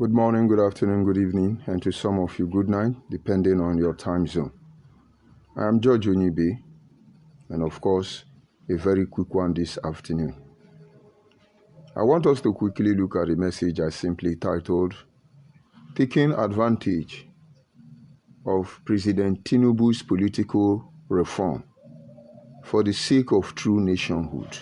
Good morning, good afternoon, good evening, and to some of you, good night, depending on your time zone. I am George Onyibe, and of course, a very quick one this afternoon. I want us to quickly look at the message I simply titled, Taking Advantage of President Tinubu'S Political Reform for the Sake of True Nationhood.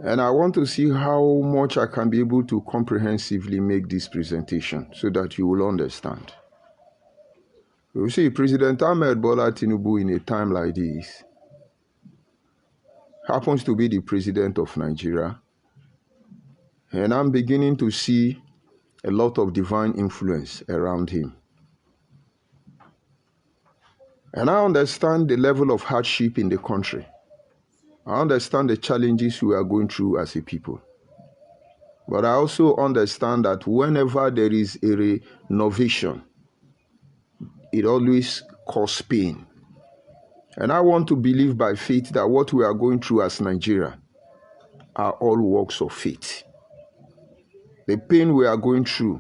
And I want to see how much I can be able to comprehensively make this presentation so that you will understand. You see, President Ahmed Bola Tinubu in a time like this happens to be the president of Nigeria. And I'm beginning to see a lot of divine influence around him. And I understand the level of hardship in the country. I understand the challenges we are going through as a people. But I also understand that whenever there is a renovation, it always causes pain. And I want to believe by faith that what we are going through as Nigeria are all works of faith. The pain we are going through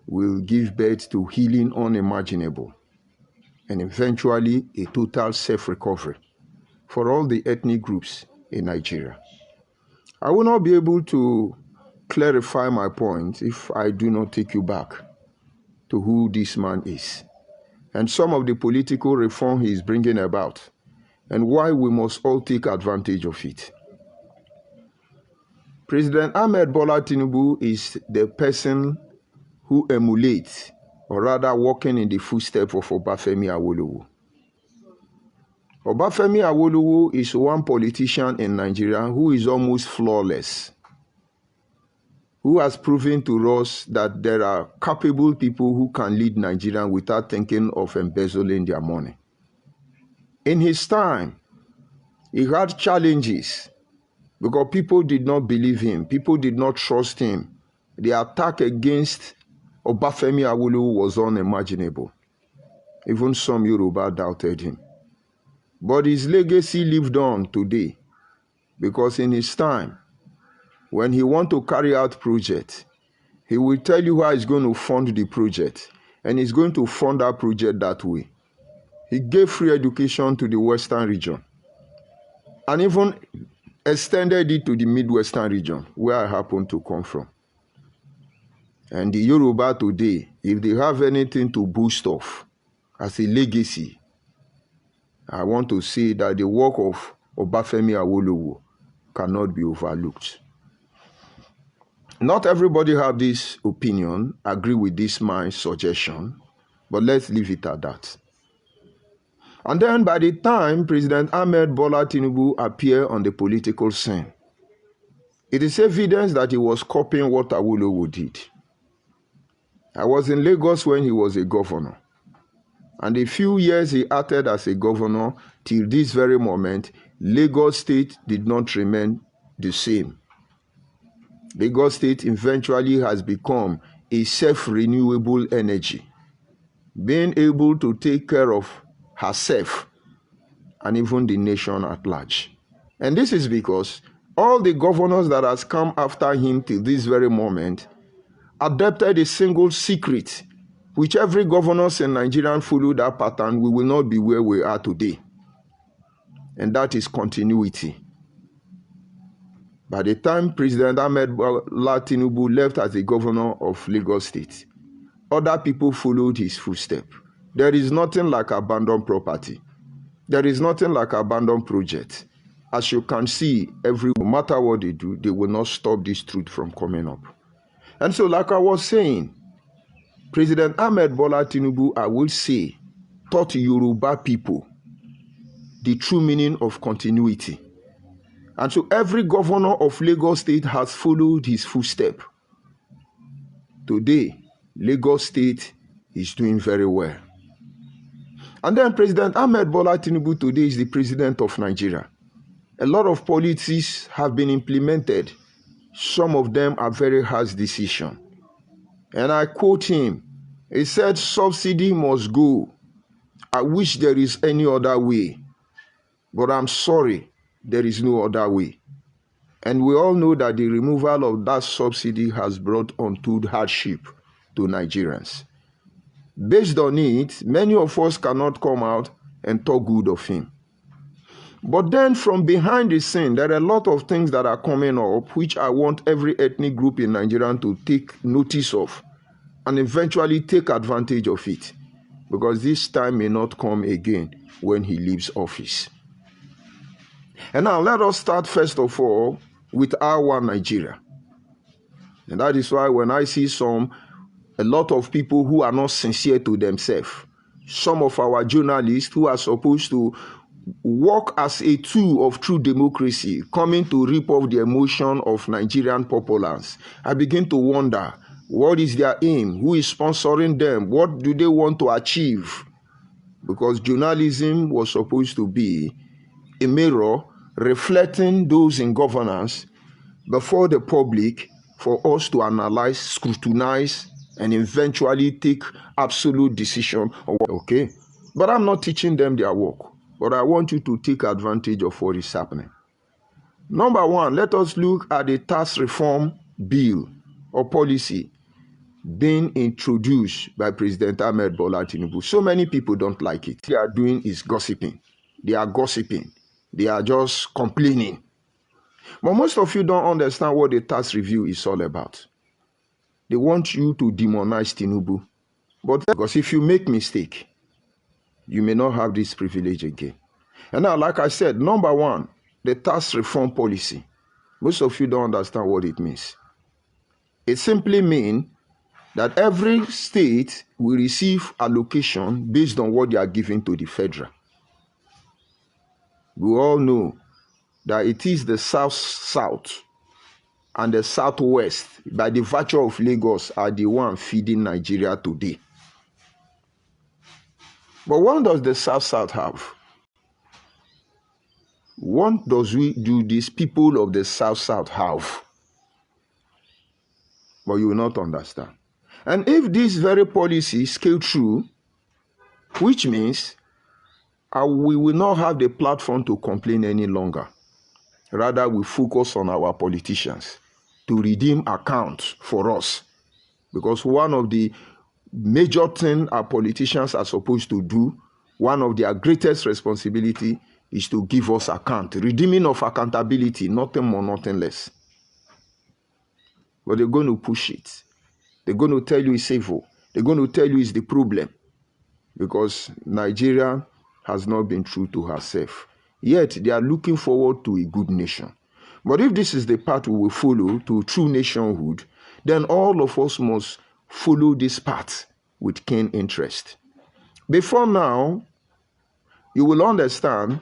will give birth to healing unimaginable and eventually a total self-recovery for all the ethnic groups in Nigeria. I will not be able to clarify my point if I do not take you back to who this man is and some of the political reform he is bringing about and why we must all take advantage of it. President Ahmed Bola Tinubu is the person who emulates, or rather walking in the footsteps of Obafemi Awolowo. Obafemi Awolowo is one politician in Nigeria who is almost flawless, who has proven to us that there are capable people who can lead Nigeria without thinking of embezzling their money. In his time, he had challenges because people did not believe him, people did not trust him. The attack against Obafemi Awolowo was unimaginable. Even some Yoruba doubted him. But his legacy lived on today because in his time, when he wants to carry out project, he will tell you how he's going to fund the project, and he's going to fund that project that way. He gave free education to the Western region and even extended it to the Midwestern region where I happen to come from. And the Yoruba today, if they have anything to boast off as a legacy, I want to say that the work of Obafemi Awolowo cannot be overlooked. Not everybody have this opinion, agree with this my suggestion, but let's leave it at that. And then by the time President Ahmed Bola Tinubu appeared on the political scene, it is evidence that he was copying what Awolowo did. I was in Lagos when he was a governor. And the few years he acted as a governor till this very moment, Lagos State did not remain the same. Lagos State eventually has become a self-renewable energy, being able to take care of herself and even the nation at large. And this is because all the governors that has come after him till this very moment adopted a single secret, which every governors in Nigeria follow that pattern, we will not be where we are today. And that is continuity. By the time President Ahmed Bola Tinubu left as the governor of Lagos State, other people followed his footsteps. There is nothing like abandoned property. There is nothing like abandoned project. As you can see, no matter what they do, they will not stop this truth from coming up. And so, like I was saying, President Ahmed Bola Tinubu, I will say, taught Yoruba people the true meaning of continuity. And so every governor of Lagos State has followed his footsteps. Today, Lagos State is doing very well. And then President Ahmed Bola Tinubu today is the president of Nigeria. A lot of policies have been implemented. Some of them are very harsh decisions. And I quote him. He said, subsidy must go. I wish there is any other way. But I'm sorry, there is no other way. And we all know that the removal of that subsidy has brought untold hardship to Nigerians. Based on it, many of us cannot come out and talk good of him. But then from behind the scene, there are a lot of things that are coming up which I want every ethnic group in Nigeria to take notice of and eventually take advantage of it, because this time may not come again when he leaves office. And now let us start first of all with our Nigeria. And that is why when I see a lot of people who are not sincere to themselves, some of our journalists who are supposed to work as a tool of true democracy, coming to rip off the emotion of Nigerian populace, I begin to wonder, what is their aim? Who is sponsoring them? What do they want to achieve? Because journalism was supposed to be a mirror reflecting those in governance before the public, for us to analyze, scrutinize, and eventually take absolute decision. Okay, but I'm not teaching them their work, but I want you to take advantage of what is happening. Number one, let us look at the tax reform bill or policy being introduced by President Ahmed Bola Tinubu. So many people don't like it. What they are doing is gossiping. They are gossiping. They are just complaining. But most of you don't understand what the tax review is all about. They want you to demonize Tinubu. But because if you make mistake, you may not have this privilege again. And now, like I said, number one, the tax reform policy. Most of you don't understand what it means. It simply means that every state will receive allocation based on what they are giving to the federal. We all know that it is the South and the Southwest, by the virtue of Lagos, are the one feeding Nigeria today. But what does the South have? What do these people of the South have? But you will not understand. And if this very policy scale through, which means we will not have the platform to complain any longer. Rather, we focus on our politicians to redeem accounts for us. Because one of the major things our politicians are supposed to do, one of their greatest responsibility is to give us account. Redeeming of accountability, nothing more, nothing less. But they're going to push it. They're going to tell you it's evil. They're going to tell you it's the problem. Because Nigeria has not been true to herself. Yet they are looking forward to a good nation. But if this is the path we will follow to true nationhood, then all of us must follow this path with keen interest. Before now, you will understand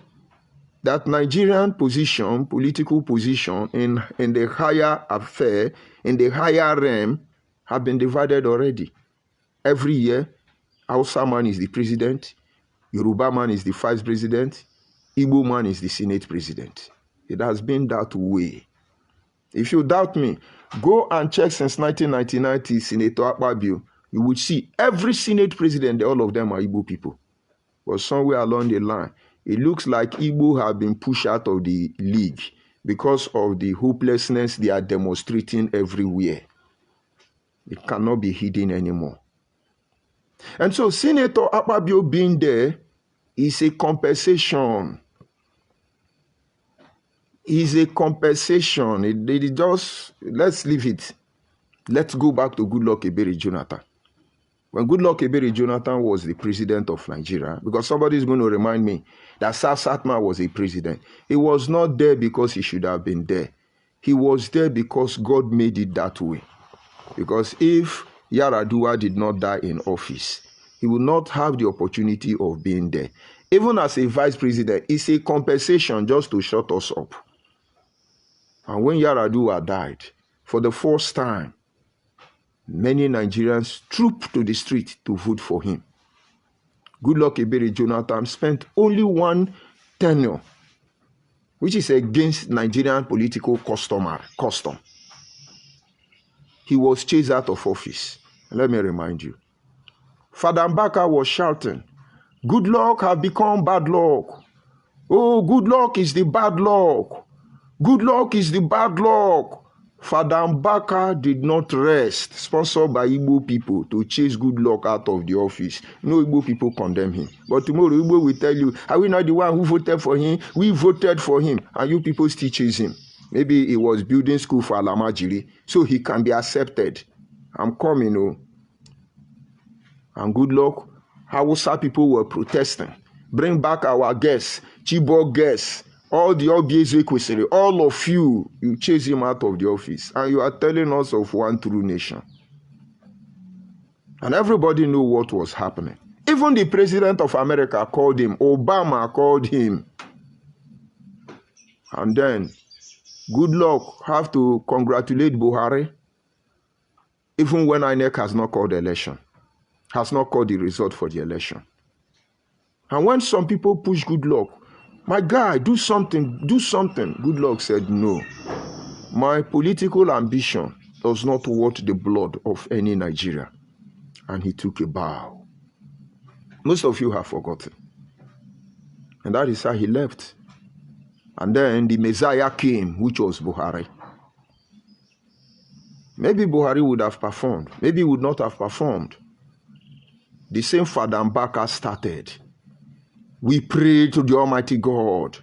that Nigerian position, political position in the higher affair, in the higher realm, have been divided already. Every year, Hausa man is the president, Yoruba man is the vice president, Igbo man is the Senate president. It has been that way. If you doubt me, go and check since 1999 Senator Akpabio. You would see every Senate president, all of them are Igbo people. But somewhere along the line, it looks like Igbo have been pushed out of the league because of the hopelessness they are demonstrating everywhere. It cannot be hidden anymore. And so Senator Akpabio being there is a compensation. Is a compensation. It just, let's leave it. Let's go back to Goodluck Ebele Jonathan. When Goodluck Ebele Jonathan was the president of Nigeria, because somebody is going to remind me that Satma was a president. He was not there because he should have been there. He was there because God made it that way. Because if Yaradua did not die in office, he would not have the opportunity of being there. Even as a vice president, it's a compensation just to shut us up. And when Yaradua died, for the first time, many Nigerians trooped to the street to vote for him. Goodluck Ebele Jonathan spent only one tenure, which is against Nigerian political custom. He was chased out of office. Let me remind you. Father Mbaka was shouting, "Good luck have become bad luck. Oh, good luck is the bad luck. Good luck is the bad luck. Father Mbaka did not rest, sponsored by Igbo people, to chase good luck out of the office. No Igbo people condemn him. But tomorrow Igbo will tell you, are we not the one who voted for him? We voted for him. And you people still chase him. Maybe he was building school for Alamajiri, so he can be accepted. I'm coming, oh. And good luck, Hausa people were protesting. Bring back our guests, Chibok guests, all the Obieze Kwesiri, all of you, you chase him out of the office. And you are telling us of one true nation. And everybody knew what was happening. Even the president of America called him. Obama called him. And then, good luck, have to congratulate Buhari, even when INEC has not called the election, has not called the result for the election. And when some people push good luck, my guy, do something, do something. Good luck said, no. My political ambition does not worth the blood of any Nigeria. And he took a bow. Most of you have forgotten. And that is how he left. And then the Messiah came, which was Buhari. Maybe Buhari would have performed. Maybe he would not have performed. The same Father Mbaka started. We pray to the Almighty God.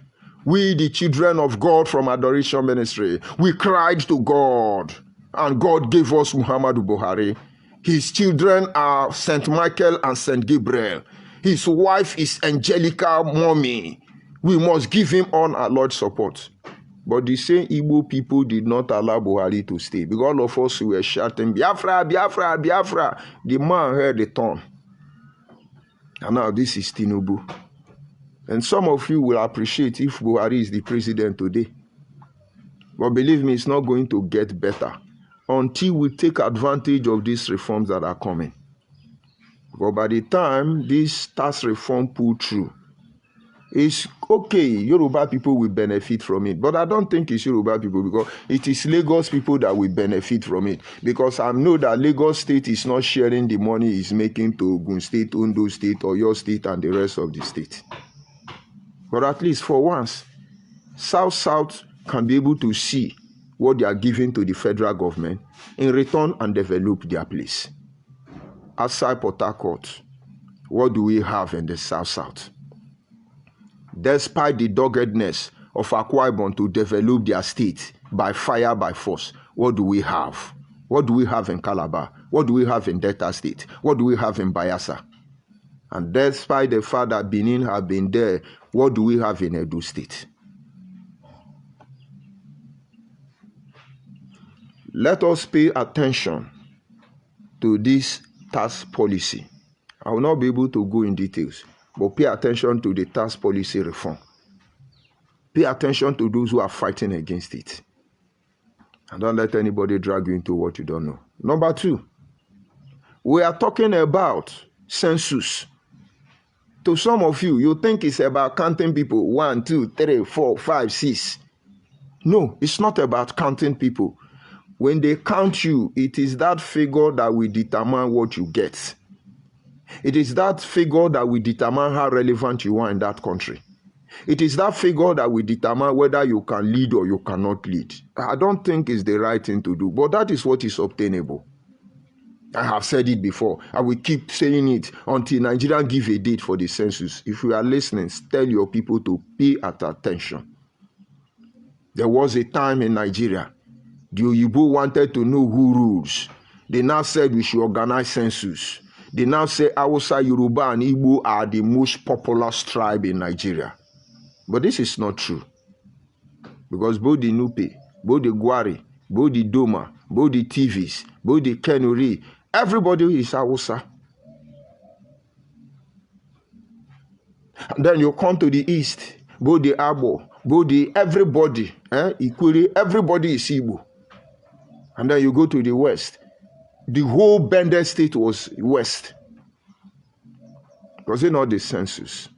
We, the children of God from Adoration Ministry, we cried to God. And God gave us Muhammadu Buhari. His children are St. Michael and St. Gabriel. His wife is Angelica Mommy. We must give him all our Lord's support. But the same Igbo people did not allow Buhari to stay. Because all of us were shouting, Biafra, Biafra, Biafra. The man heard the tone. And now this is Tinubu. And some of you will appreciate if Buhari is the president today. But believe me, it's not going to get better until we take advantage of these reforms that are coming. But by the time this tax reform pull through, it's okay, Yoruba people will benefit from it. But I don't think it's Yoruba people, because it is Lagos people that will benefit from it. Because I know that Lagos State is not sharing the money it's making to Ogun State, Ondo State, Oyo State, and the rest of the state. But at least for once, South can be able to see what they are giving to the federal government in return and develop their place. Outside Port Harcourt, what do we have in the South? Despite the doggedness of Akwa Ibom to develop their state by fire, by force, what do we have? What do we have in Calabar? What do we have in Delta State? What do we have in Bayelsa? And despite the fact that Benin have been there, what do we have in Edo State? Let us pay attention to this tax policy. I will not be able to go in details, but pay attention to the tax policy reform. Pay attention to those who are fighting against it. And don't let anybody drag you into what you don't know. Number 2, we are talking about census. To some of you, you think it's about counting people. 1, 2, 3, 4, 5, 6. No, it's not about counting people. When they count you, it is that figure that will determine what you get. It is that figure that will determine how relevant you are in that country. It is that figure that will determine whether you can lead or you cannot lead. I don't think it's the right thing to do, but that is what is obtainable. I have said it before. I will keep saying it until Nigeria give a date for the census. If you are listening, tell your people to pay attention. There was a time in Nigeria, the Oyibo wanted to know who rules. They now said we should organize census. They now say Hausa, Yoruba, and Igbo are the most populous tribe in Nigeria. But this is not true. Because both the Nupe, both the Gwari, both the Doma, both the TVs, both the Kenuri, everybody is Hausa. And then you come to the east, both the Abo, both the everybody, equally, everybody is Igbo. And then you go to the west. The whole Bender state was west. Was it not the census?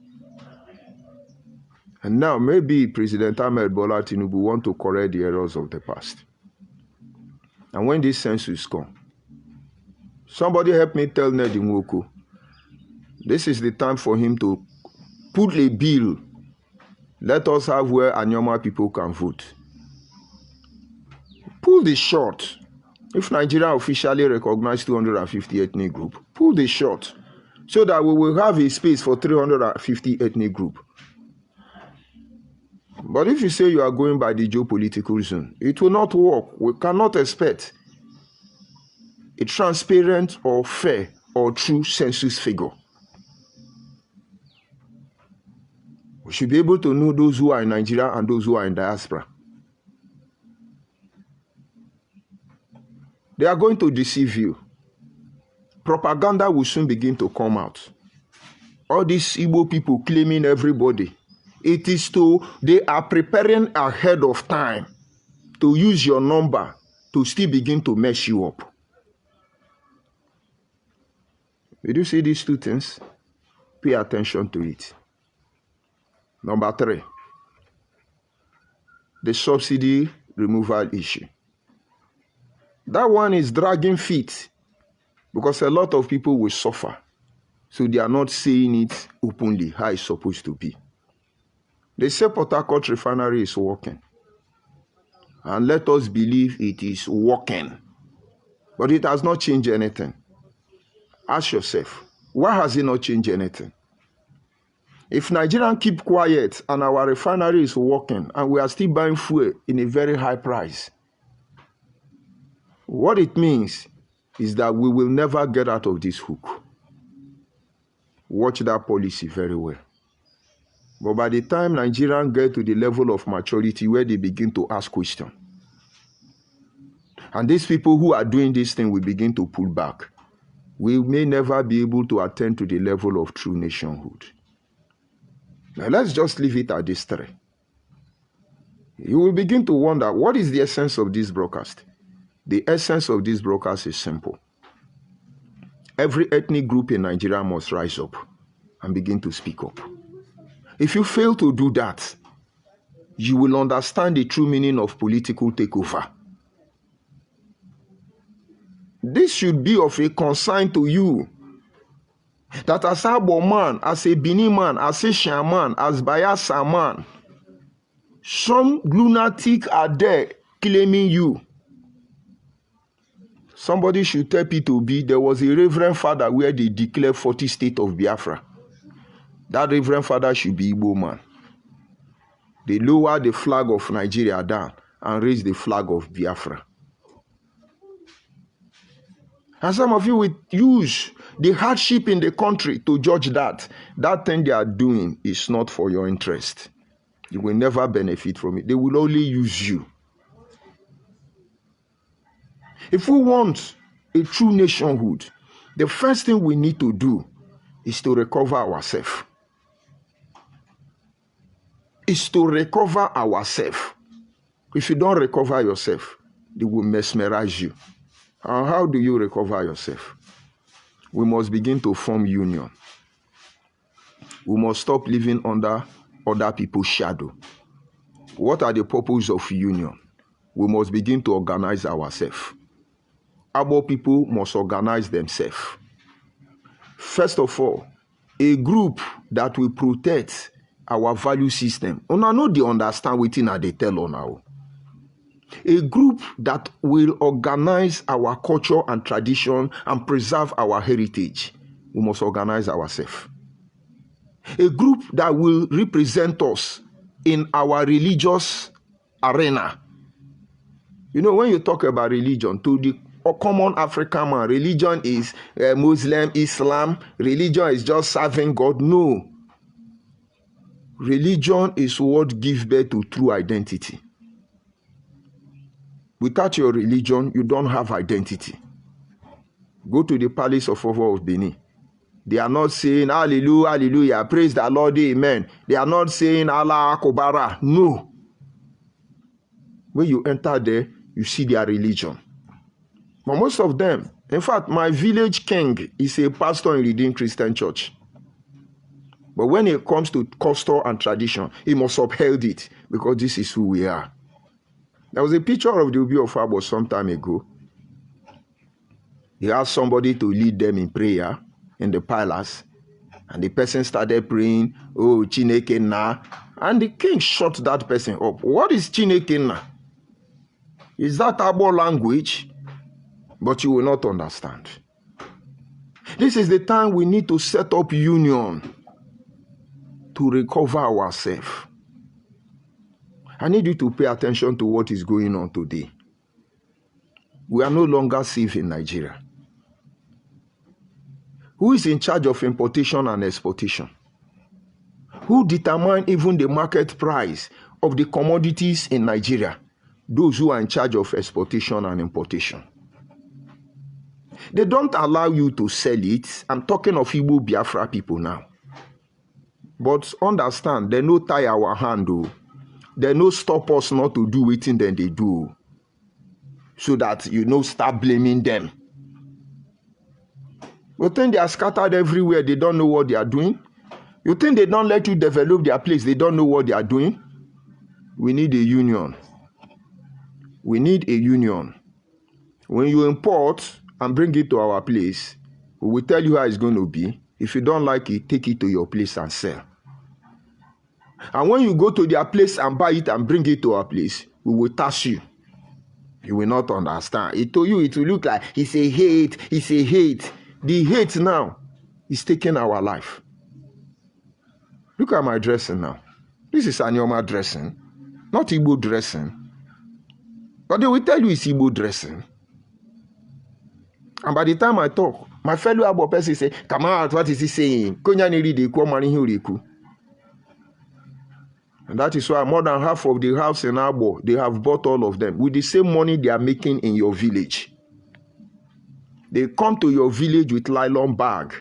And now maybe President Ahmed Bola Tinubu want to correct the errors of the past. And when this census come, somebody help me tell Ned Nwoko, this is the time for him to put a bill. Let us have where Anyoma people can vote. pull the shot. If Nigeria officially recognized 250 ethnic groups, pull the shot so that we will have a space for 350 ethnic groups. But if you say you are going by the geopolitical zone, it will not work. We cannot expect a transparent or fair or true census figure. We should be able to know those who are in Nigeria and those who are in diaspora. They are going to deceive you. Propaganda will soon begin to come out. All these Igbo people claiming everybody. They are preparing ahead of time to use your number to still begin to mess you up. Did you see these two things? Pay attention to it. Number 3, the subsidy removal issue. That one is dragging feet because a lot of people will suffer. So they are not saying it openly how it's supposed to be. They say Port Harcourt refinery is working. And let us believe it is working. But it has not changed anything. Ask yourself, why has it not changed anything? If Nigerians keep quiet and our refinery is working and we are still buying fuel in a very high price, what it means is that we will never get out of this hook. Watch that policy very well. But by the time Nigerians get to the level of maturity where they begin to ask questions, and these people who are doing this thing will begin to pull back, we may never be able to attain to the level of true nationhood. Now let's just leave it at this 3. You will begin to wonder, what is the essence of this broadcast? The essence of this broadcast is simple. Every ethnic group in Nigeria must rise up and begin to speak up. If you fail to do that, you will understand the true meaning of political takeover. This should be of a concern to you. That as a Igbo man, as a Bini man, as a Shaman, as Bayelsa man, some lunatic are there claiming you. Somebody should tell P2B there was a reverend father where they declare 40 state of Biafra. That reverend father should be Igbo man. They lower the flag of Nigeria down and raise the flag of Biafra. And some of you will use the hardship in the country to judge that. That thing they are doing is not for your interest. You will never benefit from it. They will only use you. If we want a true nationhood, the first thing we need to do is to recover ourselves. If you don't recover yourself, they will mesmerize you. And how do you recover yourself? We must begin to form union. We must stop living under other people's shadow. What are the purposes of union? We must begin to organize ourselves. Igbo people must organize themselves. First of all, a group that will protect our value system. Una know they understand wetin they tell on now. A group that will organize our culture and tradition and preserve our heritage. We must organize ourselves. A group that will represent us in our religious arena. You know, when you talk about religion, to the common African man, religion is Muslim, Islam. Religion is just serving God. No. Religion is what gives birth to true identity. Without your religion, you don't have identity. Go to the palace of Ofo of Benin. They are not saying, hallelujah, hallelujah, praise the Lord, amen. They are not saying, Allah Akbar. No. When you enter there, you see their religion. But most of them, in fact, my village king is a pastor in Redeemed Christian Church. But when it comes to custom and tradition, he must uphold it because this is who we are. There was a picture of the Obi of Abo some time ago. He asked somebody to lead them in prayer in the palace. And the person started praying, oh, Chineke na. And the king shut that person up. What is Chineke na? Is that Igbo language? But you will not understand. This is the time we need to set up union to recover ourselves. I need you to pay attention to what is going on today. We are no longer safe in Nigeria. Who is in charge of importation and exportation? Who determine even the market price of the commodities in Nigeria? Those who are in charge of exportation and importation. They don't allow you to sell it. I'm talking of Igbo Biafra people now. But understand, they no tie our hand. They no stop us not to do it, then they do. So that start blaming them. You think they are scattered everywhere, they don't know what they are doing? You think they don't let you develop their place, they don't know what they are doing? We need a union. We need a union. When you import and bring it to our place, we will tell you how it's going to be. If you don't like it, take it to your place and sell. And when you go to their place and buy it and bring it to our place, we will tax you. You will not understand. To you, it will look like it's a hate, it's a hate. The hate now is taking our life. Look at my dressing now. This is Anyoma dressing, not Igbo dressing. But they will tell you it's Igbo dressing. And by the time I talk, my fellow Igbo person say, come out, what is he saying? And that is why more than half of the house in Abo, they have bought all of them with the same money they are making in your village. They come to your village with nylon bag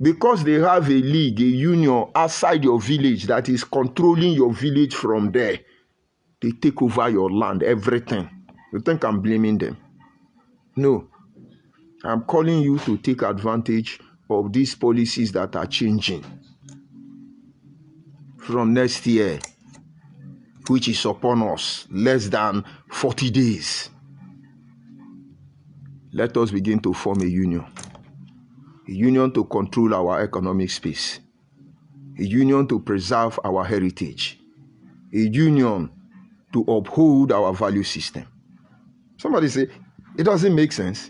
because they have a league, a union outside your village that is controlling your village from there. They take over your land, everything. You think I'm blaming them? No. I'm calling you to take advantage of these policies that are changing from next year, which is upon us, less than 40 days. Let us begin to form a union to control our economic space, a union to preserve our heritage, a union to uphold our value system. Somebody say, it doesn't make sense.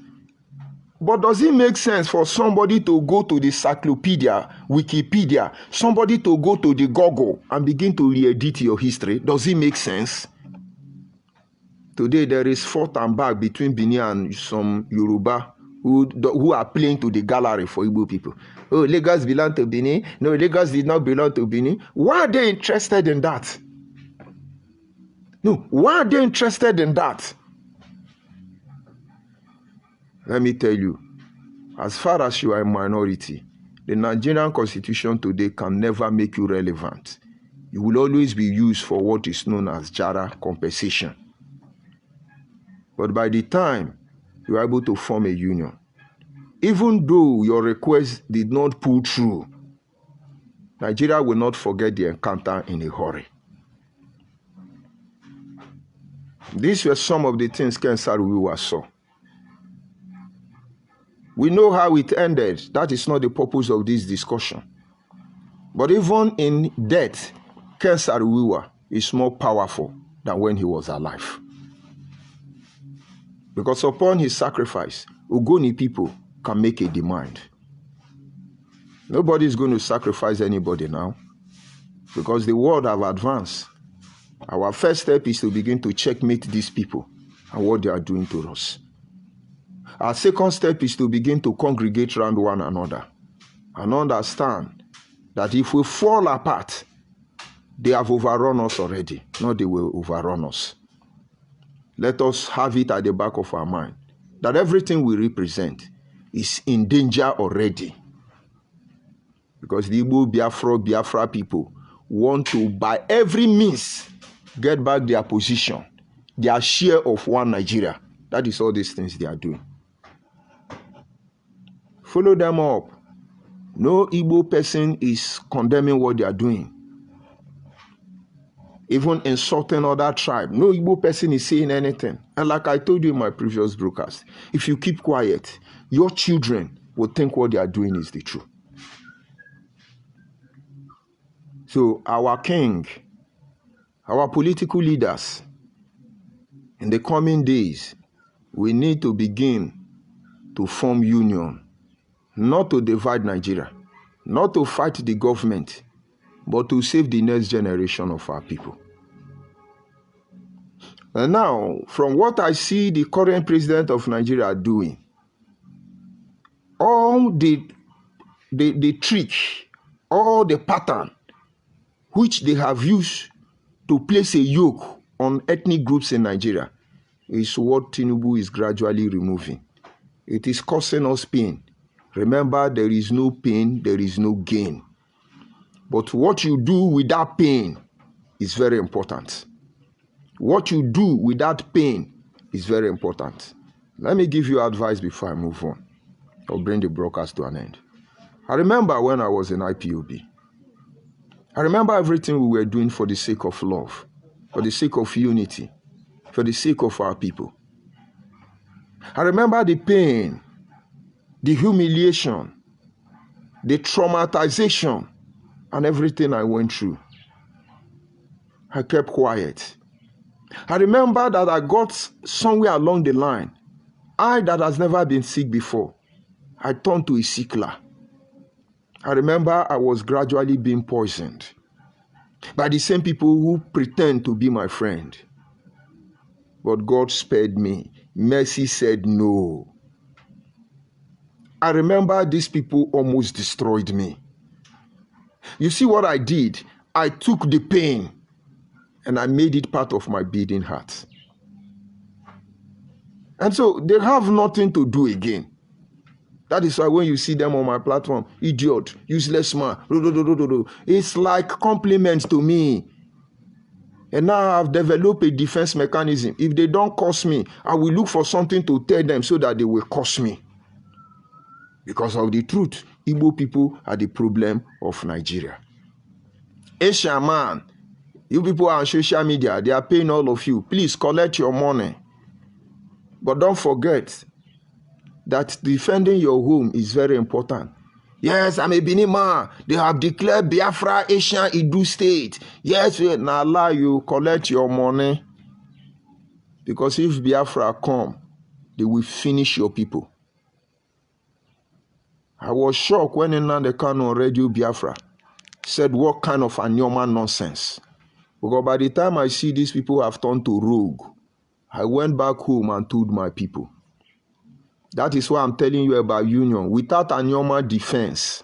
But does it make sense for somebody to go to the encyclopedia, Wikipedia, somebody to go to the Google and begin to re-edit your history? Does it make sense? Today there is forth and back between Benin and some Yoruba who are playing to the gallery for Igbo people. Oh, Lagos belong to Benin. No, Lagos did not belong to Benin. Why are they interested in that? No, why are they interested in that? Let me tell you, as far as you are a minority, the Nigerian constitution today can never make you relevant. You will always be used for what is known as Jara compensation. But by the time you are able to form a union, even though your request did not pull through, Nigeria will not forget the encounter in a hurry. These were some of the things Ken Saruwiwa saw. We know how it ended. That is not the purpose of this discussion. But even in death, Ken Saruwiwa is more powerful than when he was alive. Because upon his sacrifice, Ogoni people can make a demand. Nobody is going to sacrifice anybody now because the world have advanced. Our first step is to begin to checkmate these people and what they are doing to us. Our second step is to begin to congregate around one another and understand that if we fall apart, they have overrun us already. No, they will overrun us. Let us have it at the back of our mind that everything we represent is in danger already. Because the Igbo Biafra people want to, by every means, get back their position, their share of one Nigeria. That is all these things they are doing. Follow them up. No Igbo person is condemning what they are doing. Even insulting other tribe. No Igbo person is saying anything. And like I told you in my previous broadcast, if you keep quiet, your children will think what they are doing is the truth. So our king, our political leaders In the coming days, we need to begin to form union, not to divide Nigeria, not to fight the government, but to save the next generation of our people. And now, from what I see the current president of Nigeria doing, all the trick, all the pattern which they have used to place a yoke on ethnic groups in Nigeria is what Tinubu is gradually removing. It is causing us pain. Remember, there is no pain, there is no gain. But what you do with that pain is very important. What you do with that pain is very important. Let me give you advice before I move on or bring the broadcast to an end. I remember when I was in IPOB. I remember everything we were doing for the sake of love, for the sake of unity, for the sake of our people. I remember the pain, the humiliation, the traumatization, and everything I went through. I kept quiet. I remember that I got somewhere along the line. I that has never been sick before, I turned to a sickler. I remember I was gradually being poisoned by the same people who pretend to be my friend. But God spared me. Mercy said no. I remember these people almost destroyed me. You see what I did? I took the pain and I made it part of my beating heart. And so they have nothing to do again. That is why when you see them on my platform, idiot, useless man, it's like compliments to me. And now I've developed a defense mechanism. If they don't curse me, I will look for something to tell them so that they will curse me. Because of the truth, Igbo people are the problem of Nigeria. Asian man, you people are on social media, they are paying all of you. Please collect your money. But don't forget that defending your home is very important. Yes, I'm a Benin man. They have declared Biafra Asian Idu state. Yes, now allow you collect your money. Because if Biafra come, they will finish your people. I was shocked when Nnamdi Kanu on Radio Biafra said, what kind of Anyoma nonsense. Because by the time I see these people have turned to rogue, I went back home and told my people. That is why I'm telling you about union. Without Anyoma defense,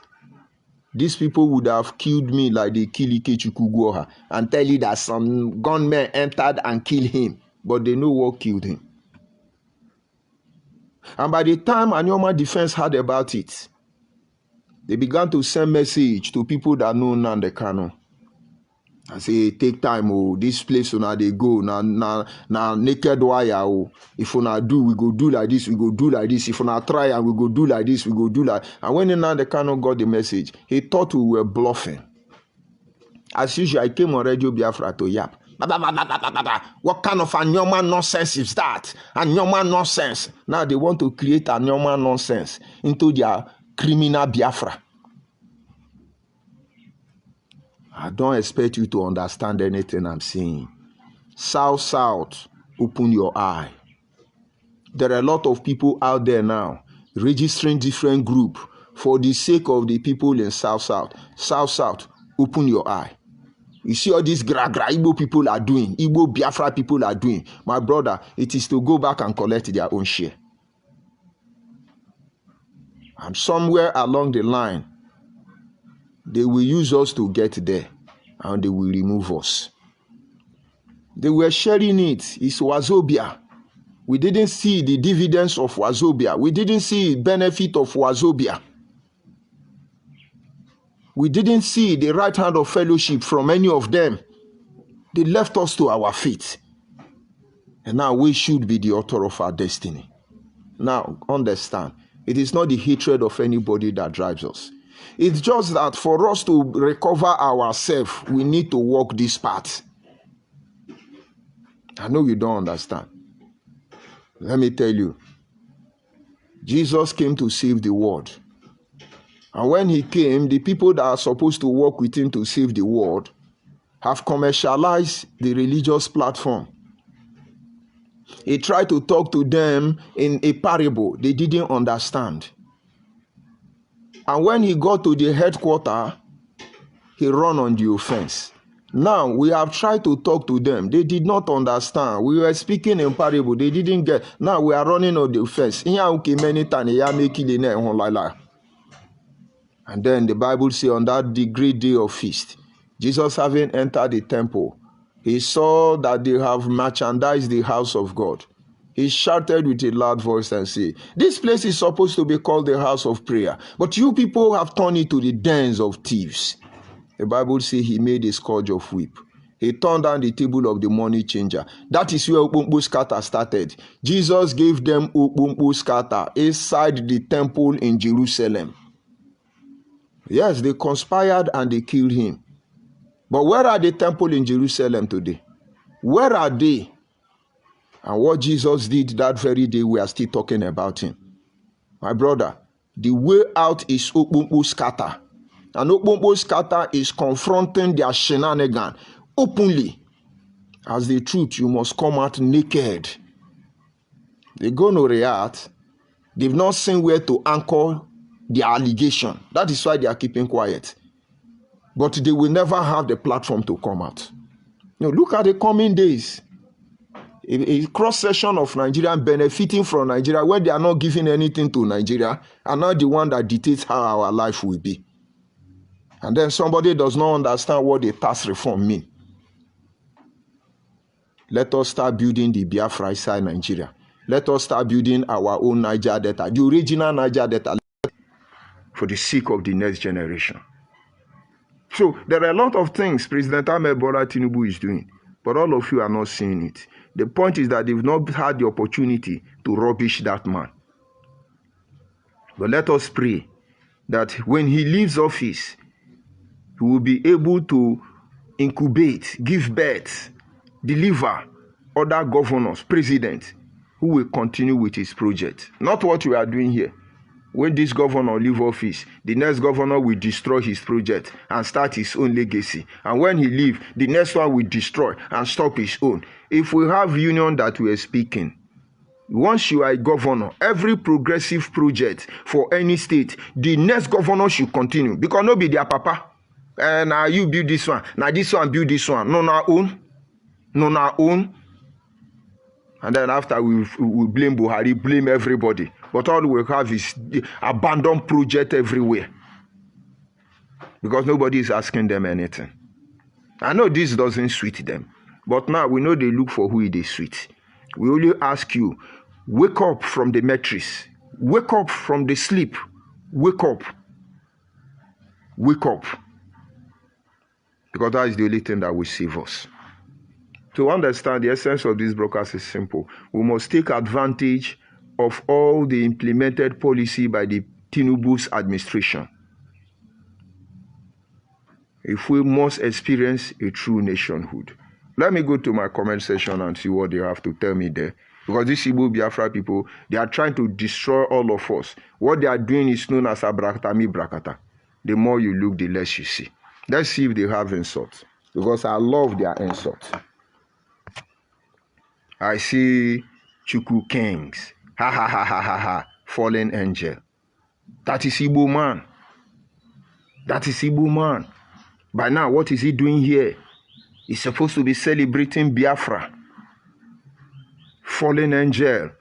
these people would have killed me like they killed Ikechukwu and tell you that some gunmen entered and killed him. But they know what killed him. And by the time Anyoma defense heard about it, they began to send message to people that know Nnamdi Kanu. I say, take time, oh, this place una they go, na naked wire, oh. If una do, we go do like this, we go do like this. If una try and we go do like this, we go do like. And when Nnamdi Kanu got the message, he thought we were bluffing. As usual, I came on Radio Biafra to yap. What kind of Anyoma nonsense is that? Anyoma nonsense. Now they want to create Anyoma nonsense into their criminal Biafra. I don't expect you to understand anything I'm saying. South, open your eye. There are a lot of people out there now registering different groups for the sake of the people in South. South, open your eye. You see all these Igbo people are doing, Igbo Biafra people are doing. My brother, it is to go back and collect their own share. And somewhere along the line, they will use us to get there, and they will remove us. They were sharing it. It's Wazobia. We didn't see the dividends of Wazobia. We didn't see the benefit of Wazobia. We didn't see the right hand of fellowship from any of them. They left us to our feet. And now we should be the author of our destiny. Now, understand, it is not the hatred of anybody that drives us. It's just that for us to recover ourselves, we need to walk this path. I know you don't understand. Let me tell you. Jesus came to save the world. And when he came, the people that are supposed to work with him to save the world have commercialized the religious platform. He tried to talk to them in a parable. They didn't understand. And when he got to the headquarters, he ran on the offense. Now, we have tried to talk to them. They did not understand. We were speaking in parable. They didn't get. Now, we are running on the offense. And then the Bible says on that the great day of feast, Jesus having entered the temple, he saw that they have merchandised the house of God. He shouted with a loud voice and said, "This place is supposed to be called the house of prayer, but you people have turned it to the dens of thieves." The Bible says he made a scourge of whip. He turned down the table of the money changer. That is where Upumpu scatter started. Jesus gave them Upumpu scatter inside the temple in Jerusalem. Yes, they conspired and they killed him. But where are the temple in Jerusalem today? Where are they? And what Jesus did that very day, we are still talking about him. My brother, the way out is Upumpu scatter. And Upumpu scatter is confronting their shenanigan openly. As the truth, you must come out naked. They're going to react. They've not seen where to anchor their allegation. That is why they are keeping quiet. But they will never have the platform to come out. Now, look at the coming days. A cross-section of Nigeria benefiting from Nigeria where they are not giving anything to Nigeria and not the one that dictates how our life will be. And then somebody does not understand what the tax reform means. Let us start building the Biafra inside Nigeria. Let us start building our own Niger Delta, the original Niger Delta, for the sake of the next generation. So there are a lot of things President Ahmed Bola Tinubu is doing, but all of you are not seeing it. The point is that they've not had the opportunity to rubbish that man. But let us pray that when he leaves office, he will be able to incubate, give birth, deliver other governors, presidents, who will continue with his project. Not what we are doing here. When this governor leave office, the next governor will destroy his project and start his own legacy. And when he leave, the next one will destroy and stop his own. If we have union that we are speaking, once you are a governor, every progressive project for any state, the next governor should continue. Because no be their papa. Now you build this one. Now this one build this one. No, our own. No, our own. And then after we blame Buhari, blame everybody. But all we have is abandoned project everywhere. Because nobody is asking them anything. I know this doesn't sweet them. But now we know they look for who it is sweet. We only ask you, wake up from the mattress. Wake up from the sleep. Wake up. Wake up. Because that is the only thing that will save us. To understand the essence of this broadcast is simple. We must take advantage of all the implemented policy by the Tinubu'S administration. If we must experience a true nationhood. Let me go to my comment section and see what they have to tell me there. Because these Igbo Biafra people, they are trying to destroy all of us. What they are doing is known as Abrakatami Brakata. The more you look, the less you see. Let's see if they have insults. Because I love their insults. I see Chuku Kings. Ha ha ha ha ha ha. Fallen angel. That is Igbo man. That is Igbo man. By now, what is he doing here? He's supposed to be celebrating Biafra. Fallen angel.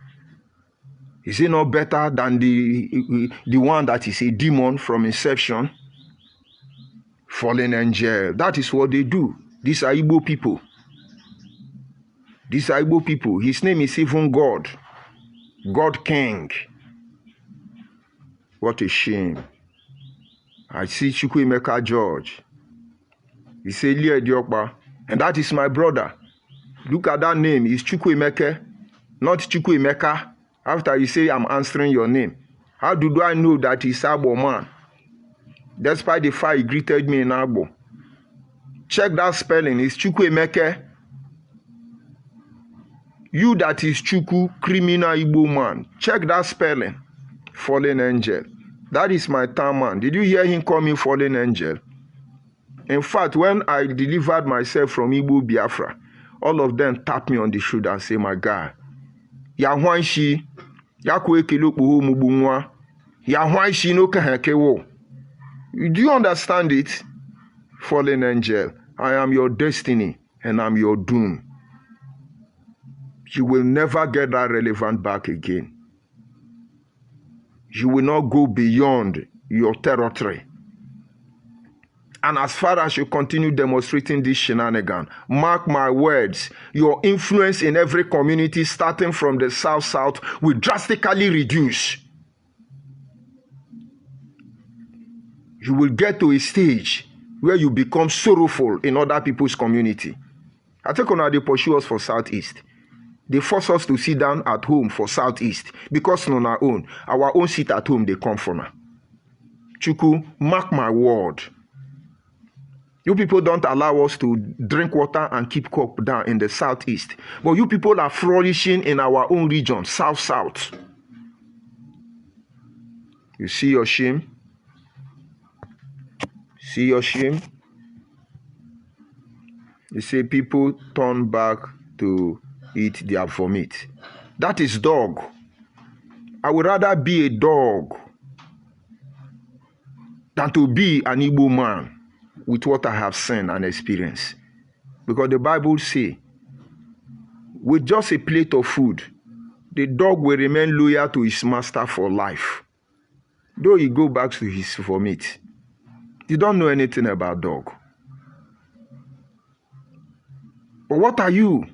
Is he not better than the one that is a demon from inception? Fallen angel. That is what they do. These are Igbo people. These are Igbo people. His name is even God. God King. What a shame. I see Chukwuemeka George. He said, Lia Diokba. And that is my brother. Look at that name. It's Chukwuemeka, not Chukwuemeka. After you say, I'm answering your name. How do I know that he's Abo man? Despite the fact he greeted me in Abo. Check that spelling. It's Chukwuemeka. You that is Chuku, criminal Igbo man. Check that spelling. Fallen angel. That is my town man. Did you hear him call me fallen angel? In fact, when I delivered myself from Igbo Biafra, all of them tapped me on the shoulder and say, my God, ya hwanshi ya kweke lokpo mubunwa ya hwanshi no kahekewo. Do you understand it? Fallen angel, I am your destiny and I'm your doom. You will never get that relevant back again. You will not go beyond your territory. And as far as you continue demonstrating this shenanigan, mark my words, your influence in every community starting from the South will drastically reduce. You will get to a stage where you become sorrowful in other people's community. I think on they pursue us for Southeast. They force us to sit down at home for Southeast because on our own seat at home they come from now. Chuku, mark my word. You people don't allow us to drink water and keep cup down in the Southeast. But you people are flourishing in our own region, South. You see your shame? See your shame? You say people turn back to eat their vomit. That is dog. I would rather be a dog than to be an Igbo man with what I have seen and experienced. Because the Bible says, with just a plate of food, the dog will remain loyal to his master for life. Though he go back to his vomit. You don't know anything about dog. But what are you?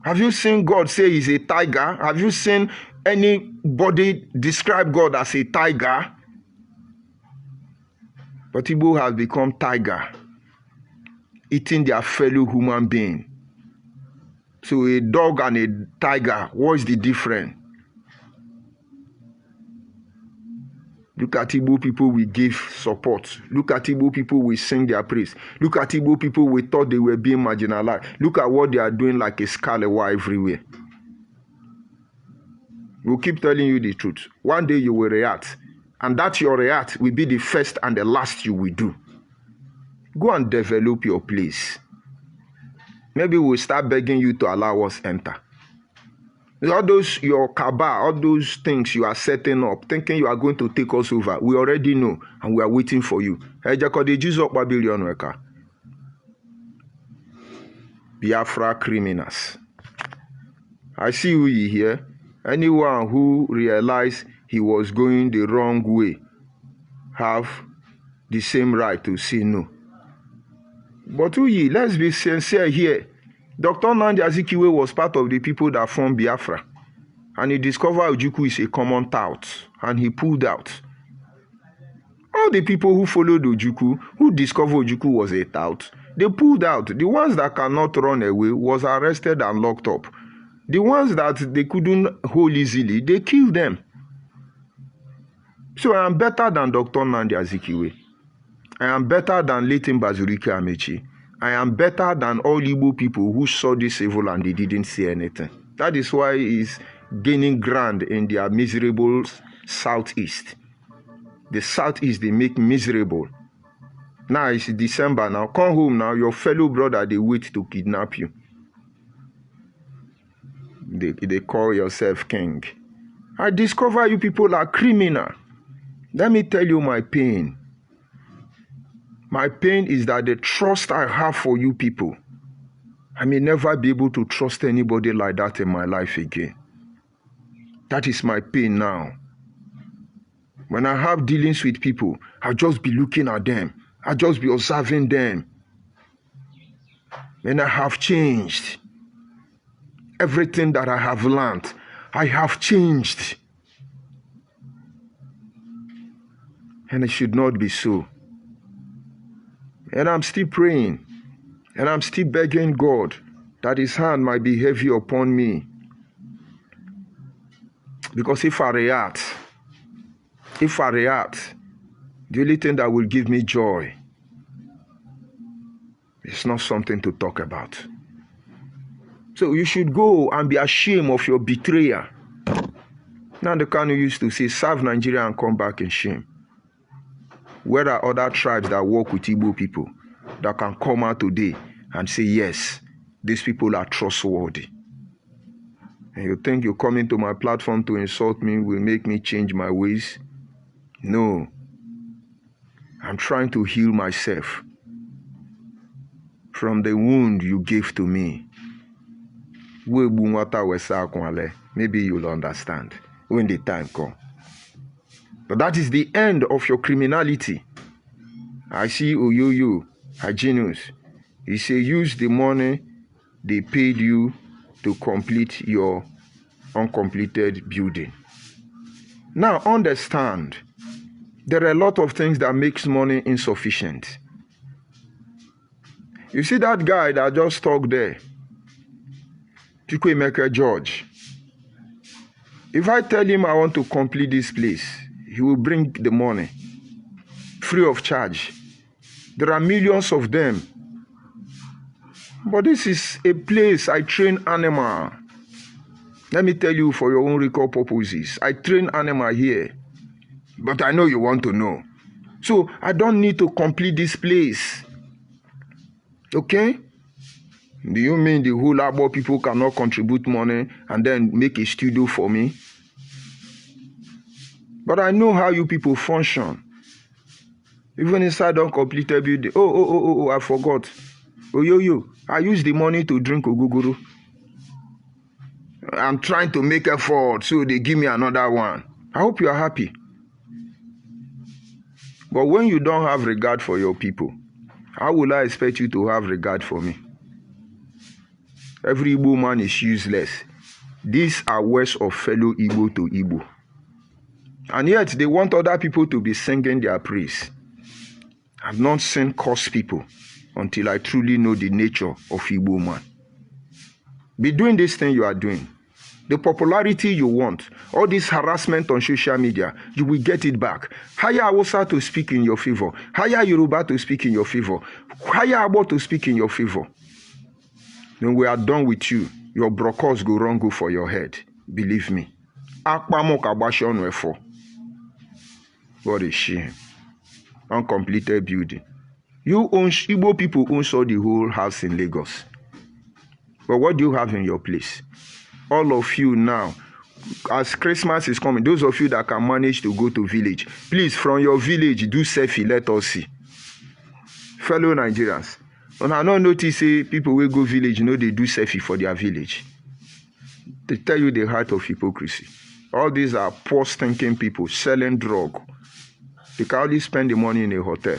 Have you seen God say he's a tiger? Have you seen anybody describe God as a tiger? But Igbo have become tiger, eating their fellow human being. So a dog and a tiger, what is the difference? Look at Igbo people, we give support. Look at Igbo people, we sing their praise. Look at Igbo people, we thought they were being marginalized. Look at what they are doing like a scalawa everywhere. We'll keep telling you the truth. One day you will react. And that your react will be the first and the last you will do. Go and develop your place. Maybe we'll start begging you to allow us enter. All those, your cabal, all those things you are setting up, thinking you are going to take us over, we already know and we are waiting for you. Biafra criminals. I see you here. Anyone who realized he was going the wrong way have the same right to say no. But let's be sincere here. Dr. Nnamdi Azikiwe was part of the people that formed Biafra. And he discovered Ojukwu is a common tout. And he pulled out. All the people who followed Ojukwu, who discovered Ojukwu was a tout, they pulled out. The ones that cannot run away was arrested and locked up. The ones that they couldn't hold easily, they killed them. So I am better than Dr. Nnamdi Azikiwe. I am better than late Mbazurike Amechi. I am better than all Igbo people who saw this evil and they didn't say anything. That is why he's gaining ground in their miserable Southeast. The Southeast, they make miserable. Now it's December now. Come home now. Your fellow brother, they wait to kidnap you. They call yourself king. I discover you people are criminal. Let me tell you my pain. My pain is that the trust I have for you people, I may never be able to trust anybody like that in my life again. That is my pain now. When I have dealings with people, I'll just be looking at them. I'll just be observing them. And I have changed. Everything that I have learned, I have changed. And it should not be so. And I'm still praying. And I'm still begging God that his hand might be heavy upon me. Because if I react, the only thing that will give me joy is not something to talk about. So you should go and be ashamed of your betrayer. Now the Kanu used to say, serve Nigeria and come back in shame. Where are other tribes that work with Igbo people that can come out today and say, yes, these people are trustworthy? And you think you come into my platform to insult me will make me change my ways? No. I'm trying to heal myself from the wound you gave to me. Maybe you'll understand when the time comes. But that is the end of your criminality. I see Oyoyo, Hygienus. He say use the money they paid you to complete your uncompleted building. Now understand, there are a lot of things that makes money insufficient. You see that guy that just talked there, Chukwuemeka George. If I tell him I want to complete this place, he will bring the money free of charge. There are millions of them. But this is a place I train animal. Let me tell you for your own record purposes. I train animal here. But I know you want to know. So I don't need to complete this place. Okay? Do you mean the whole Abo people cannot contribute money and then make a studio for me? But I know how you people function. Even inside uncompleted building. Oh, I forgot. Yo, I use the money to drink Ogogoro. I'm trying to make effort, so they give me another one. I hope you are happy. But when you don't have regard for your people, how will I expect you to have regard for me? Every Igbo man is useless. These are words of fellow Igbo to Igbo. And yet they want other people to be singing their praise. I've not seen curse people until I truly know the nature of Igbo man. Be doing this thing you are doing. The popularity you want, all this harassment on social media, you will get it back. Hire Hausa to speak in your favor. Hire Yoruba to speak in your favor. Hire Abo to speak in your favor. When we are done with you, your brokers go wrong go for your head. Believe me. What a shame. Uncompleted building. You own, Igbo people own so the whole house in Lagos. But what do you have in your place? All of you now, as Christmas is coming, those of you that can manage to go to village, please, from your village, do selfie, let us see. Fellow Nigerians, when I don't notice people will go village, they do selfie for their village. They tell you the height of hypocrisy. All these are poor thinking people selling drug. They can only spend the money in a hotel.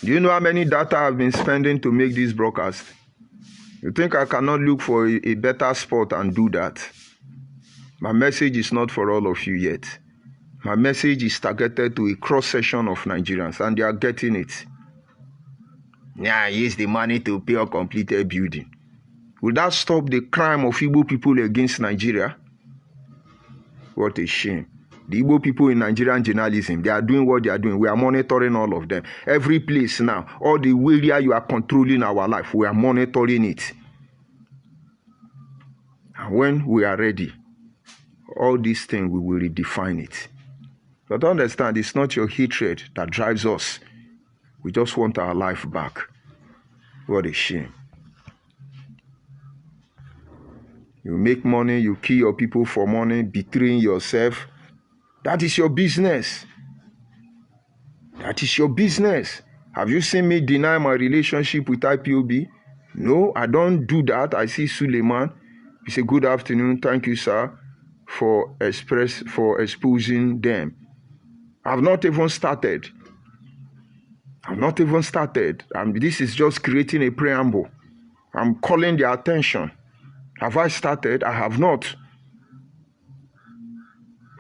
Do you know how many data I've been spending to make this broadcast? You think I cannot look for a better spot and do that? My message is not for all of you yet. My message is targeted to a cross-section of Nigerians, and they are getting it. Yeah, use the money to pay a completed building. Will that stop the crime of Igbo people against Nigeria? What a shame. The Igbo people in Nigerian journalism, they are doing what they are doing. We are monitoring all of them. Every place now, all the area you are controlling our life, we are monitoring it. And when we are ready, all these things, we will redefine it. But understand, it's not your hatred that drives us. We just want our life back. What a shame. You make money, you kill your people for money, betraying yourself. That is your business. That is your business. Have you seen me deny my relationship with IPOB? No, I don't do that. I see Suleiman. He said, good afternoon. Thank you, sir, for exposing them. I've not even started. This is just creating a preamble. I'm calling their attention. Have I started? I have not.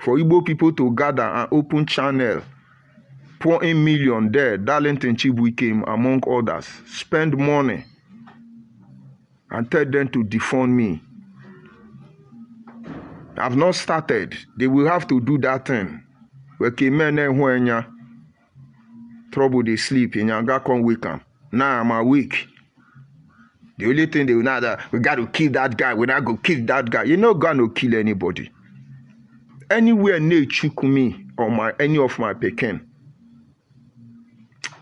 For Igbo people to gather and open channel, pour in million there, Darlington Chibuikem, among others, spend money and tell them to defund me. I've not started. They will have to do that thing. Trouble they sleep, and you can't wake them. Now I'm awake. The only thing they will know that we got to kill that guy. We not go kill that guy. You're not gonna kill anybody. Anywhere near Chukumi or any of my Pekin,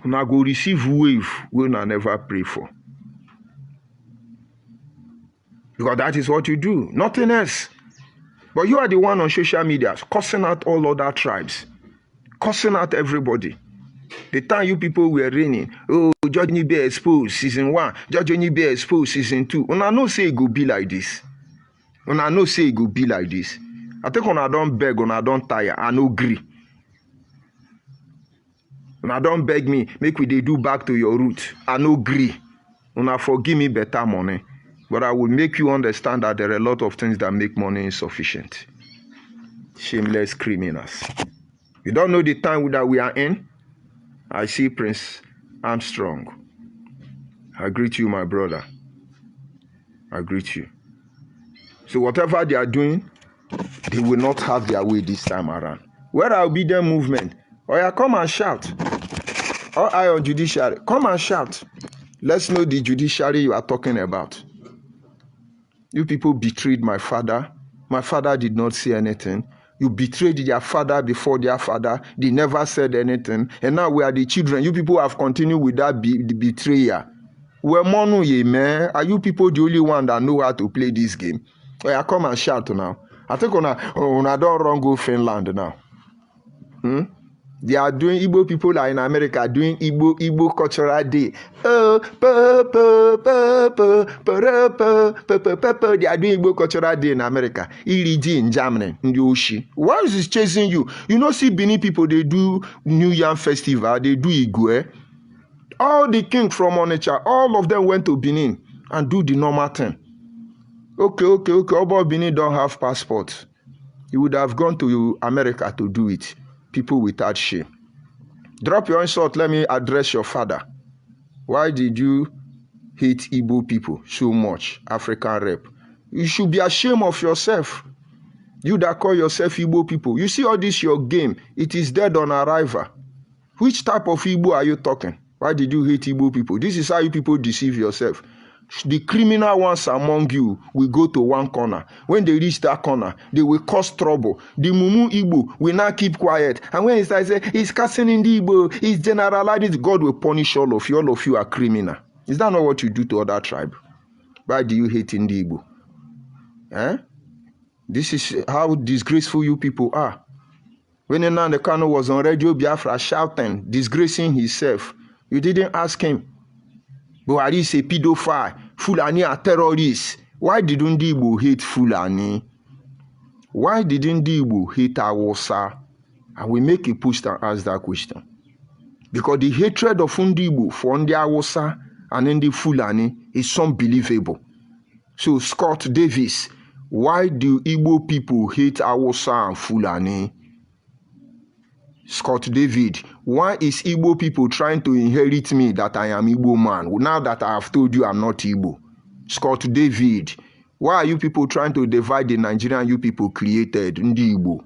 and I go receive wave when I never pray for. Because that is what you do, nothing else. But you are the one on social media cursing out all other tribes, cursing out everybody. The time you people were reigning, oh, Judge Onibe exposed season 1, Judge Onibe exposed season 2. Una no say it go be like this. Una no say it go be like this. I think una don't beg, una don't tire, I no agree. Una don't beg me, make we dey do back to your root. I no agree. Una forgive me better money. But I will make you understand that there are a lot of things that make money insufficient. Shameless criminals. You don't know the time that we are in? I see Prince Armstrong. I greet you, my brother. I greet you. So whatever they are doing, they will not have their way this time around. Where I'll be the movement? Oh yeah, come and shout. All eye on judiciary. Come and shout. Let's know the judiciary you are talking about. You people betrayed my father. My father did not say anything. You betrayed their father before their father. They never said anything. And now we are the children. You people have continued with that the betrayer. We're mono ye man. Are you people the only one that know how to play this game? Oh, yeah, come and shout now. I think on a don't run go Finland now. They are doing Igbo people are in America doing Igbo cultural day. They are doing Igbo cultural day in America. Iriji in Germany, in the Oshi. Why is this chasing you? You know, see Benin people, they do New Yam Festival, they do Igwe. All the king from Onitsha, all of them went to Benin and do the normal thing. Okay. About Benin don't have passports. You would have gone to America to do it. People without shame. Drop your insult. Let me address your father. Why did you hate Igbo people so much? African rep. You should be ashamed of yourself. You that call yourself Igbo people. You see all this your game. It is dead on arrival. Which type of Igbo are you talking? Why did you hate Igbo people? This is how you people deceive yourself. The criminal ones among you will go to one corner. When they reach that corner, they will cause trouble. The Mumu Igbo will not keep quiet. And when he starts saying, he's casting in the Igbo, he's generalizing, God will punish all of you. All of you are criminal. Is that not what you do to other tribe? Why do you hate in the Igbo? This is how disgraceful you people are. When Nnamdi Kanu was on Radio Biafra shouting, disgracing himself, you didn't ask him. Buhari is a pedophile. Fulani are terrorists. Why didn't the Igbo hate Fulani? Why didn't the Igbo hate Awusa? And we make a push to ask that question. Because the hatred of Ndi Igbo for Ndi Awusa and Ndi Fulani is unbelievable. So Scott Davis, why do Igbo people hate Awusa and Fulani? Scott David, why is Igbo people trying to inherit me that I am Igbo man? Now that I have told you I'm not Igbo. Scott David, why are you people trying to divide the Nigerian you people created? Ndi Igbo.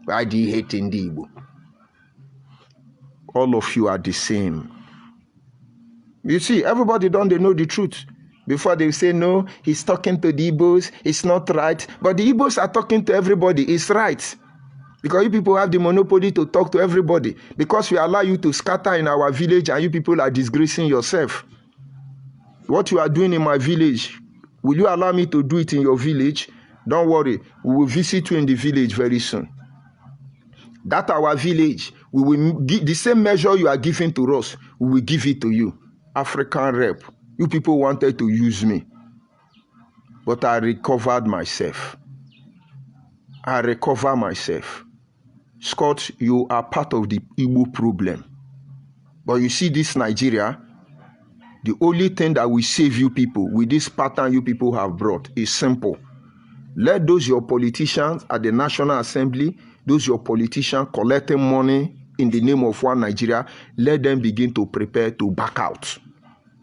Why do you hate Ndi Igbo? All of you are the same. You see, everybody don't they know the truth. Before they say, no, he's talking to the Igbos, it's not right. But the Igbos are talking to everybody, it's right. Because you people have the monopoly to talk to everybody. Because we allow you to scatter in our village and you people are disgracing yourself. What you are doing in my village, will you allow me to do it in your village? Don't worry, we will visit you in the village very soon. That our village, we will give the same measure you are giving to us, we will give it to you. African rep, you people wanted to use me. But I recovered myself. I recover myself. Scott, you are part of the Igbo problem. But you see this Nigeria, the only thing that will save you people with this pattern you people have brought is simple. Let those your politicians at the National Assembly, those your politicians collecting money in the name of one Nigeria, let them begin to prepare to back out.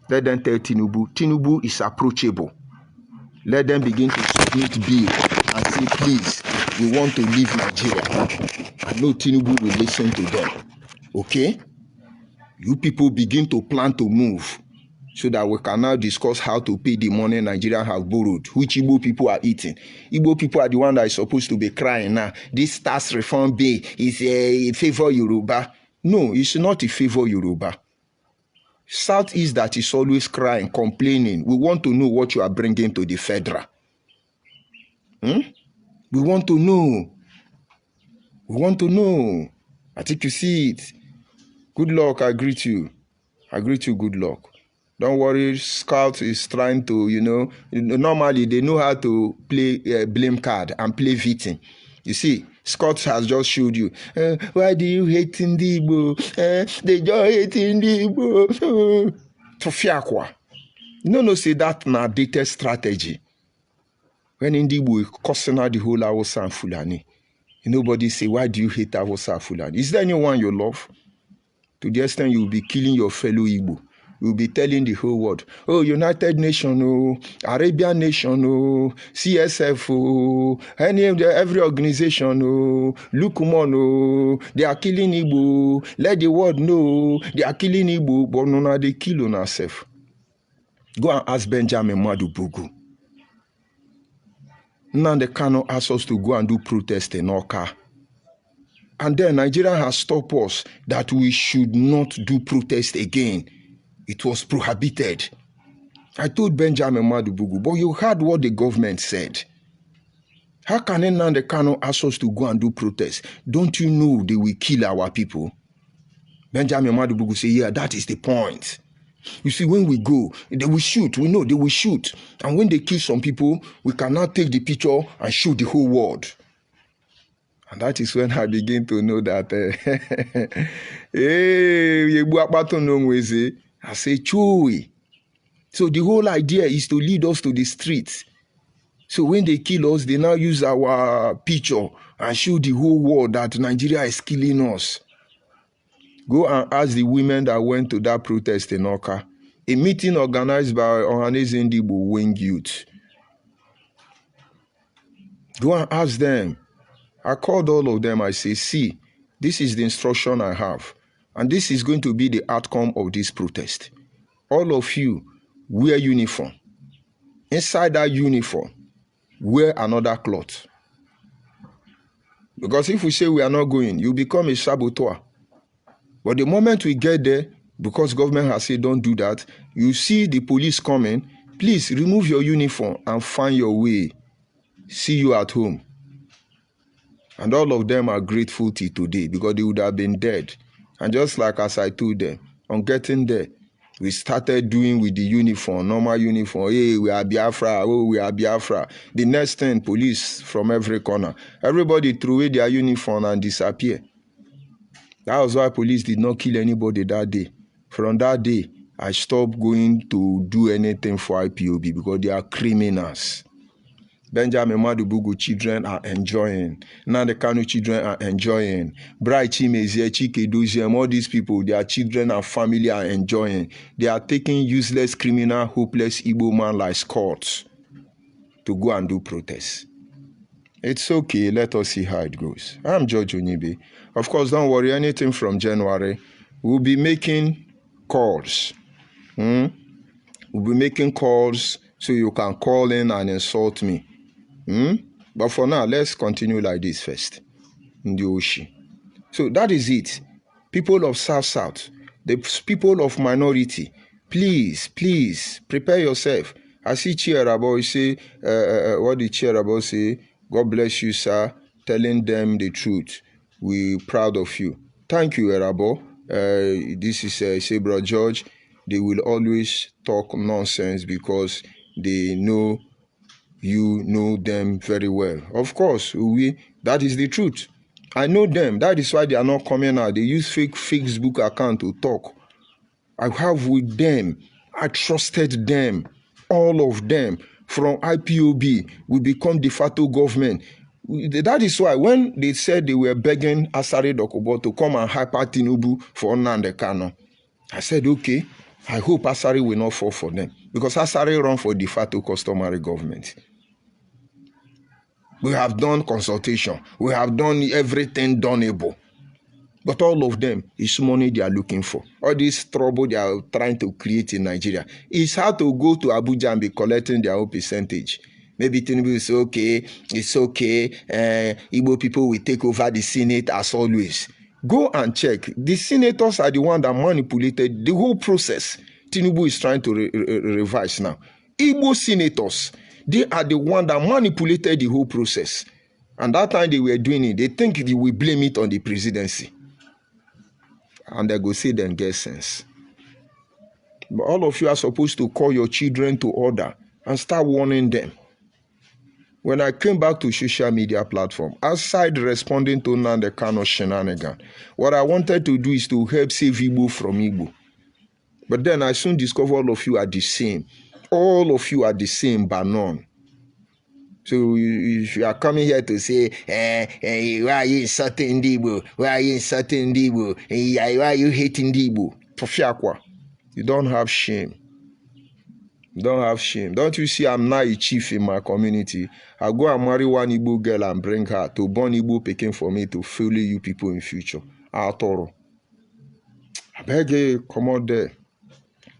Let them tell Tinubu is approachable. Let them begin to submit bill and say, please, we want to leave Nigeria. I know Tinubu will listen to them. Okay? You people begin to plan to move so that we can now discuss how to pay the money Nigeria have borrowed, which Igbo people are eating. Igbo people are the one that is supposed to be crying now. This tax reform bill is a favor Yoruba. No, it's not a favor Yoruba. Southeast that is always crying, complaining. We want to know what you are bringing to the federal. We want to know. We want to know. I think you see it. Good luck, I greet you. I greet you, good luck. Don't worry, Scout is trying to, normally they know how to play blame card and play victim. You see, Scott has just showed you. Why do you hate Igbo? They just hate Igbo. Tofiakwa. No, say that na dated strategy. When Igbo is cussing out the whole Hausa and Fulani, nobody say, why do you hate Hausa and Fulani? Is there anyone you love? To the extent you will be killing your fellow Igbo. You will be telling the whole world, oh, United Nations, oh, Arabian Nation, oh, CSF, oh, every organization, oh, look, oh, they are killing Igbo. Let the world know they are killing Igbo, but no, they kill on ourselves. Go and ask Benjamin Madubugu. Now the Kano asked us to go and do protest in Oka. And then Nigeria has stopped us that we should not do protest again. It was prohibited. I told Benjamin Madubugu, but you heard what the government said. How can Nnamdi Kanu ask us to go and do protest? Don't you know they will kill our people? Benjamin Madubugu said, yeah, that is the point. You see, when we go, they will shoot. We know they will shoot. And when they kill some people, we cannot take the picture and shoot the whole world. And that is when I begin to know that, I say, Chewy. So the whole idea is to lead us to the streets. So when they kill us, they now use our picture and show the whole world that Nigeria is killing us. Go and ask the women that went to that protest in Oka. A meeting organized by Ohaneze Ndigbo Wing Youth. Go and ask them. I called all of them. I say, see, this is the instruction I have. And this is going to be the outcome of this protest. All of you wear uniform. Inside that uniform, wear another cloth. Because if we say we are not going, you become a saboteur. But the moment we get there, because government has said don't do that, you see the police coming, please remove your uniform and find your way. See you at home. And all of them are grateful till today because they would have been dead. And just like as I told them, on getting there, we started doing with the uniform, normal uniform. Hey, we are Biafra. Oh, we are Biafra. The next thing, police from every corner. Everybody threw away their uniform and disappear. That was why police did not kill anybody that day. From that day, I stopped going to do anything for IPOB because they are criminals. Benjamin Madubugu children are enjoying. Nnamdi Kanu children are enjoying. Bright Chimezie, Chike Doziem, all these people, their children and family are enjoying. They are taking useless, criminal, hopeless Igbo man like Scots to go and do protests. It's okay. Let us see how it goes. I'm George Onibe. Of course, don't worry. Anything from January, we'll be making calls. We'll be making calls so you can call in and insult me. But for now, let's continue like this first. Ndioshi. So that is it. People of South, the people of minority, please, prepare yourself. I see Chiarabo say, what did Chiarabo say? God bless you, sir, telling them the truth. We're proud of you. Thank you, Erabo. This is Sabra George. They will always talk nonsense because they know you know them very well. Of course, that is the truth. I know them. That is why they are not coming out. They use fake Facebook account to talk. I have with them. I trusted them. All of them. From IPOB, we become de facto government. That is why when they said they were begging Asari Dokubo to come and hyper Tinubu for Nnamdi Kanu, I said, okay, I hope Asari will not fall for them. Because Asari run for de facto customary government. We have done consultation. We have done everything doneable. But all of them is money they are looking for. All this trouble they are trying to create in Nigeria. It's hard to go to Abuja and be collecting their own percentage. Maybe Tinubu will say, okay, it's okay. Igbo people will take over the Senate as always. Go and check. The senators are the one that manipulated the whole process. Tinubu is trying to revise now. Igbo senators, They are the one that manipulated the whole process. And that time they were doing it, they think they will blame it on the presidency. And they go say them get sense. But all of you are supposed to call your children to order and start warning them. When I came back to social media platform, aside responding to Nnamdi Kanu shenanigan, what I wanted to do is to help save Igbo from Igbo. But then I soon discovered all of you are the same. All of you are the same, but none. So if you are coming here to say, why are you insulting Igbo? Why are you insulting Igbo? Why are you hating Igbo? Pofiakwa. You don't have shame. You don't have shame. Don't you see I'm not a chief in my community? I'll go and marry one Igbo girl and bring her to born Igbo picking for me to fully you people in future. Atoro. I beg you, come out there.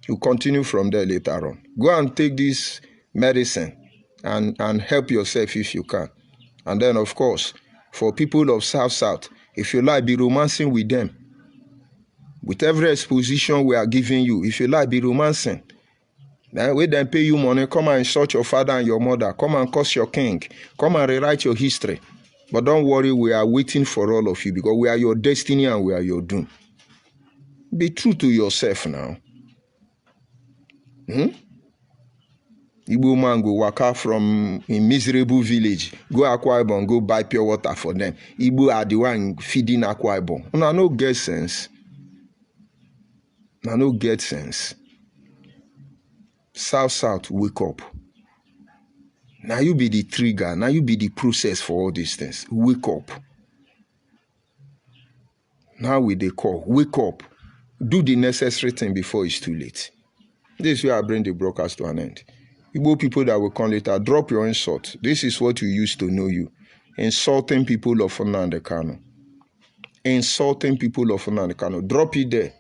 You continue from there later on. Go and take this medicine and help yourself if you can. And then, of course, for people of South, if you like, be romancing with them. With every exposition we are giving you, if you like, be romancing. Then we then pay you money, come and insult your father and your mother, come and curse your king, come and rewrite your history. But don't worry, we are waiting for all of you because we are your destiny and we are your doom. Be true to yourself now. Igbo man go waka from a miserable village, go Akwa Ibom, go buy pure water for them. Igbo are the one feeding Akwa Ibom. Una no get sense. Una no get sense. South, wake up. Now you be the trigger. Now you be the process for all these things. Wake up. Now with the call, wake up. Do the necessary thing before it's too late. This is where I bring the broadcast to an end. Igbo people that will come later, drop your insult. This is what you used to know you. Insulting people of Nnamdi Kanu. Insulting people of Nnamdi Kanu. Drop it there.